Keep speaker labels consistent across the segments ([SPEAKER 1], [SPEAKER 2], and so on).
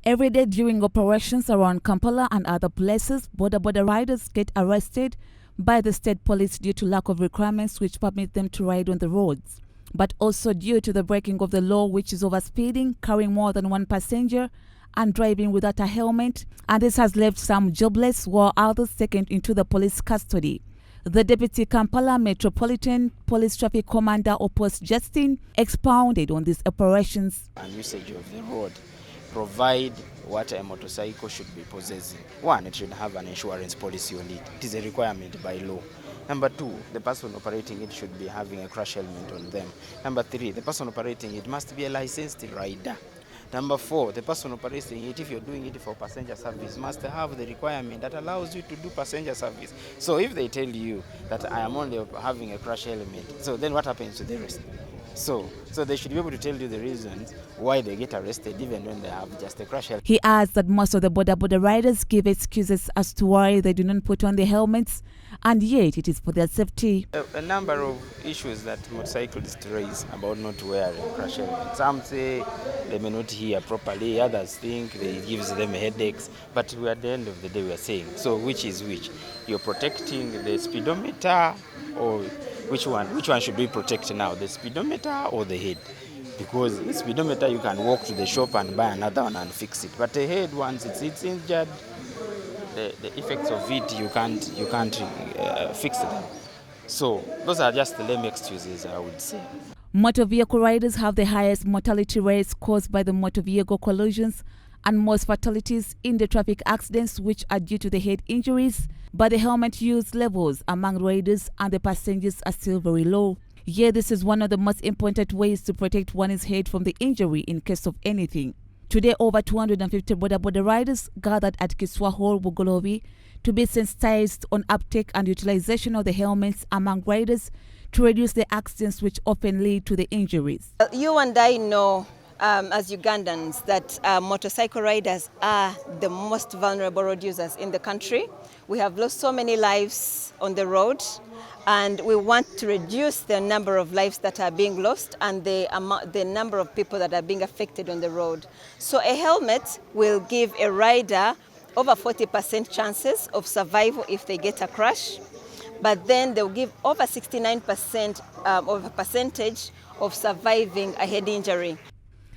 [SPEAKER 1] Every day during operations around Kampala and other places, Boda riders get arrested by the state police due to lack of requirements which permit them to ride on the roads, but also due to the breaking of the law, which is overspeeding, carrying more than one passenger, and driving without a helmet. And this has left some jobless while others taken into the police custody. The Deputy Kampala Metropolitan Police Traffic Commander Opos Justine expounded on these operations.
[SPEAKER 2] And usage of the road provide what a motorcycle should be possessing. One, it should have an insurance policy on it. It is a requirement by law. Number two, the person operating it should be having a crash helmet on them. Number three, the person operating it must be a licensed rider. Number four, the person operating it, if you're doing it for passenger service, must have the requirement that allows you to do passenger service. So if they tell you that I am only having a crash helmet, so then what happens to the rest? So they should be able to tell you the reasons why they get arrested even when they have just a crash helmet.
[SPEAKER 1] He adds that most of the Boda riders give excuses as to why they do not put on their helmets, and yet it is for their safety.
[SPEAKER 2] A number of issues that motorcyclists raise about not wearing crash helmets. Some say they may not hear properly, others think it gives them headaches, but at the end of the day we are saying, so which is which? You're protecting the speedometer, or which one should we protect now, the speedometer or the head? Because the speedometer you can walk to the shop and buy another one and fix it, but the head, once it's injured, the effects of it you can't fix them. So those are just the lame excuses, I would say.
[SPEAKER 1] Motor vehicle riders have the highest mortality rates caused by the motor vehicle collisions and most fatalities in the traffic accidents, which are due to the head injuries, but the helmet use levels among riders and the passengers are still very low. Yet this is one of the most important ways to protect one's head from the injury in case of anything. Today, over 250 Boda riders gathered at Kiswa Hall, Bugolobi, to be sensitized on uptake and utilization of the helmets among riders to reduce the accidents which often lead to the injuries.
[SPEAKER 3] You and I know as Ugandans that motorcycle riders are the most vulnerable road users in the country. We have lost so many lives on the road, and we want to reduce the number of lives that are being lost and the number of people that are being affected on the road. So a helmet will give a rider over 40% chances of survival if they get a crash, but then they'll give over 69% of a percentage of surviving a head injury.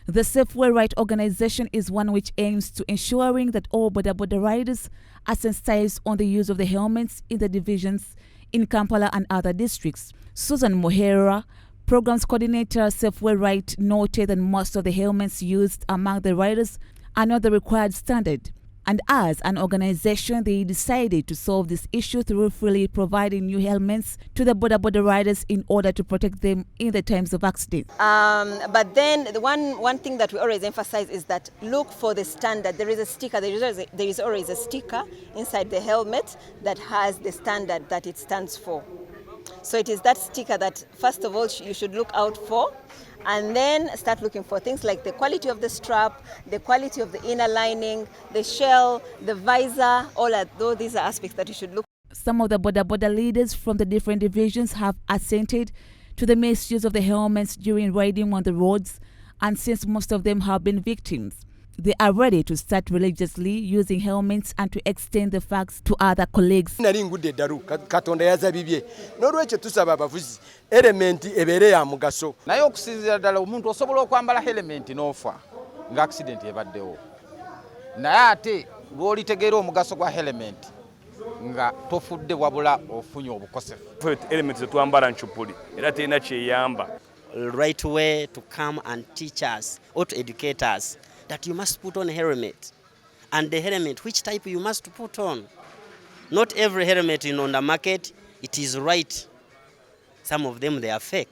[SPEAKER 1] The Safeway Right organization is one which aims to ensuring that all Boda riders are sensitized on the use of the helmets in the divisions in Kampala and other districts. Susan Mohera, Programs Coordinator, Safeway Right, noted that most of the helmets used among the riders are not the required standard. And as an organization, they decided to solve this issue through freely providing new helmets to the Boda riders in order to protect them in the times of accidents.
[SPEAKER 3] But then the one thing that we always emphasize is that look for the standard. There is a sticker, there is always a sticker inside the helmet that has the standard that it stands for. So it is that sticker that first of all you should look out for, and then start looking for things like the quality of the strap, the quality of the inner lining, the shell, the visor, all these are aspects that you should look for.
[SPEAKER 1] Some of the Boda leaders from the different divisions have assented to the misuse of the helmets during riding on the roads, and since most of them have been victims, they are ready to start religiously using helmets and to extend the facts to other colleagues.
[SPEAKER 4] Naye okusinziira ddala omuntu osobola okwambala helmet n'ofa nga accident ebaddewo. Naye ate lw'olitegeera omugaso gwa helmet nga tofudde wabula ofunye obukosefu.
[SPEAKER 5] Helmet zetwambala nchupuli era terina kyeyamba.
[SPEAKER 6] Right way to come and teach us or to educate us that you must put on a helmet, and the helmet, which type you must put on. Not every helmet on the market, it is right. Some of them, they are fake.